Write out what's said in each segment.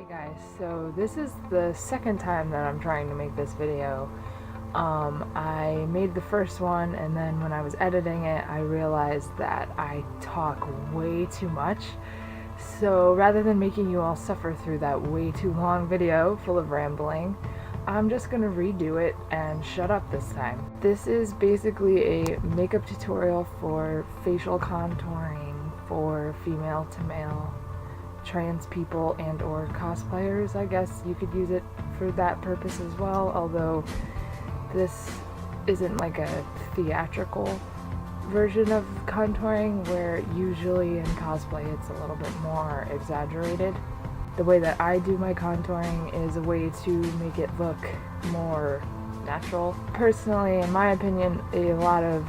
Guys, so this is the second time that I'm trying to make this video. I made the first one, and then when I was editing it I realized that I talk way too much. So rather than making you all suffer through that way too long video full of rambling, I'm just gonna redo it and shut up this time. This is basically a makeup tutorial for facial contouring for female to male trans people and or cosplayers. I guess you could use it for that purpose as well, although this isn't like a theatrical version of contouring where usually in cosplay it's a little bit more exaggerated. The way that I do my contouring is a way to make it look more natural. Personally, in my opinion, a lot of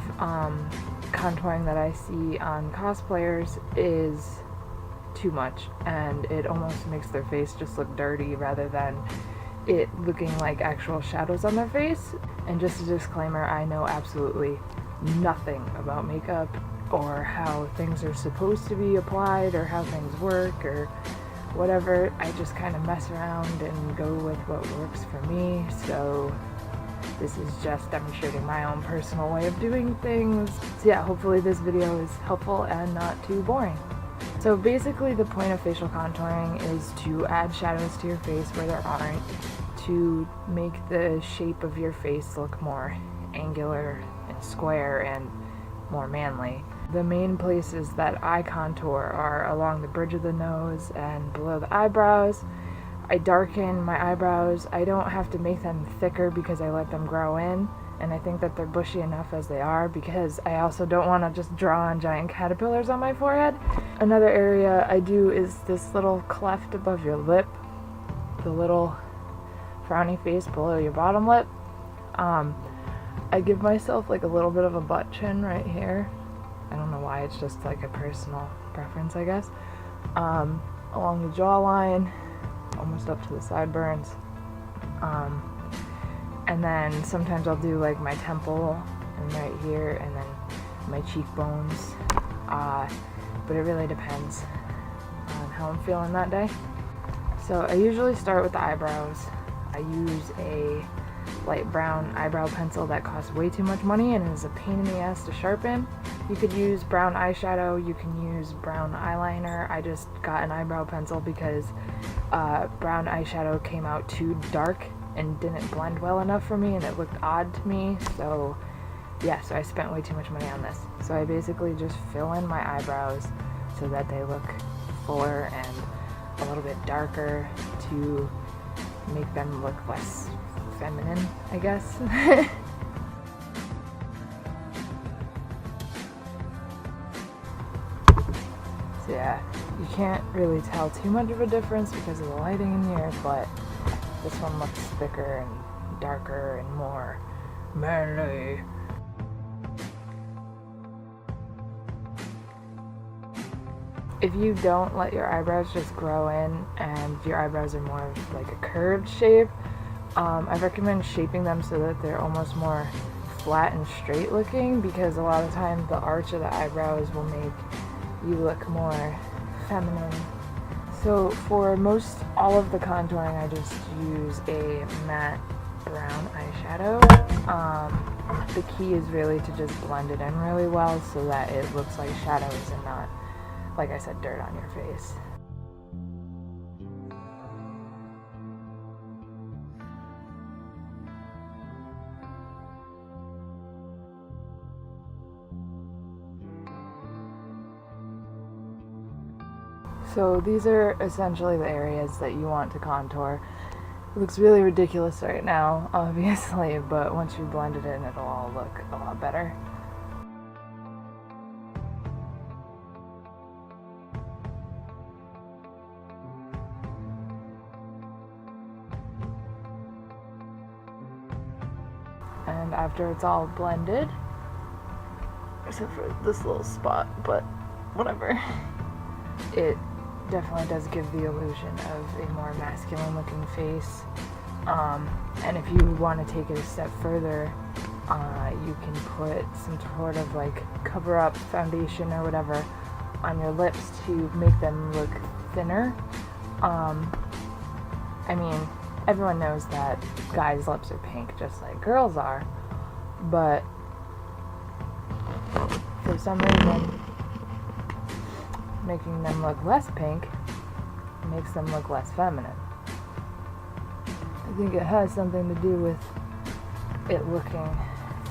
contouring that I see on cosplayers is too much, and it almost makes their face just look dirty rather than it looking like actual shadows on their face. And just a disclaimer, I know absolutely nothing about makeup or how things are supposed to be applied or how things work or whatever. I just kind of mess around and go with what works for me, so this is just demonstrating my own personal way of doing things. So yeah, hopefully this video is helpful and not too boring. So basically the point of facial contouring is to add shadows to your face where there aren't, to make the shape of your face look more angular and square and more manly. The main places that I contour are along the bridge of the nose and below the eyebrows. I darken my eyebrows. I don't have to make them thicker because I let them grow in, and I think that they're bushy enough as they are because I also don't want to just draw on giant caterpillars on my forehead. Another area I do is this little cleft above your lip, the little frowny face below your bottom lip. I give myself like a little bit of a butt chin right here. I don't know why, it's just like a personal preference, I guess. Along the jawline, almost up to the sideburns. And then sometimes I'll do like my temple and right here, and then my cheekbones. But it really depends on how I'm feeling that day. So I usually start with the eyebrows. I use a light brown eyebrow pencil that costs way too much money and is a pain in the ass to sharpen. You could use brown eyeshadow, you can use brown eyeliner. I just got an eyebrow pencil because brown eyeshadow came out too dark and didn't blend well enough for me and it looked odd to me. So yeah, so I spent way too much money on this. So I basically just fill in my eyebrows so that they look fuller and a little bit darker to make them look less feminine, I guess. So yeah, you can't really tell too much of a difference because of the lighting in here, but this one looks thicker and darker and more manly. If you don't let your eyebrows just grow in and your eyebrows are more of like a curved shape, I recommend shaping them so that they're almost more flat and straight looking, because a lot of times the arch of the eyebrows will make you look more feminine. So for most all of the contouring I just use a matte brown eyeshadow. The key is really to just blend it in really well so that it looks like shadows and not, like I said, dirt on your face. So these are essentially the areas that you want to contour. It looks really ridiculous right now, obviously, but once you blend it in, it'll all look a lot better. And after it's all blended, except for this little spot, but whatever, it definitely does give the illusion of a more masculine looking face. And if you want to take it a step further, you can put some sort of like cover up foundation or whatever on your lips to make them look thinner. I mean, everyone knows that guys' lips are pink just like girls are, but for some reason, making them look less pink makes them look less feminine. I think it has something to do with it looking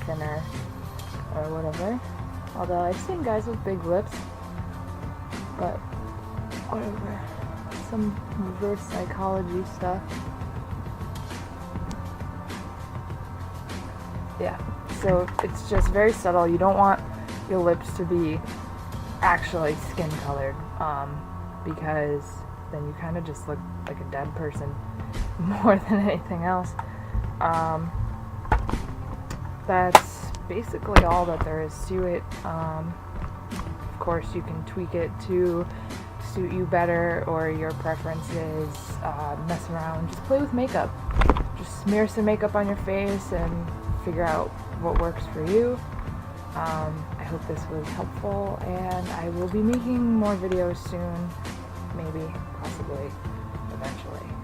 thinner or whatever. Although I've seen guys with big lips, but whatever. Some reverse psychology stuff. Yeah, so it's just very subtle. You don't want your lips to be actually skin colored, because then you kind of just look like a dead person more than anything else. That's basically all that there is to it. Of course, you can tweak it to suit you better or your preferences. Mess around, just play with makeup. Just smear some makeup on your face and figure out what works for you. I hope this was helpful, and I will be making more videos soon, maybe, possibly, eventually.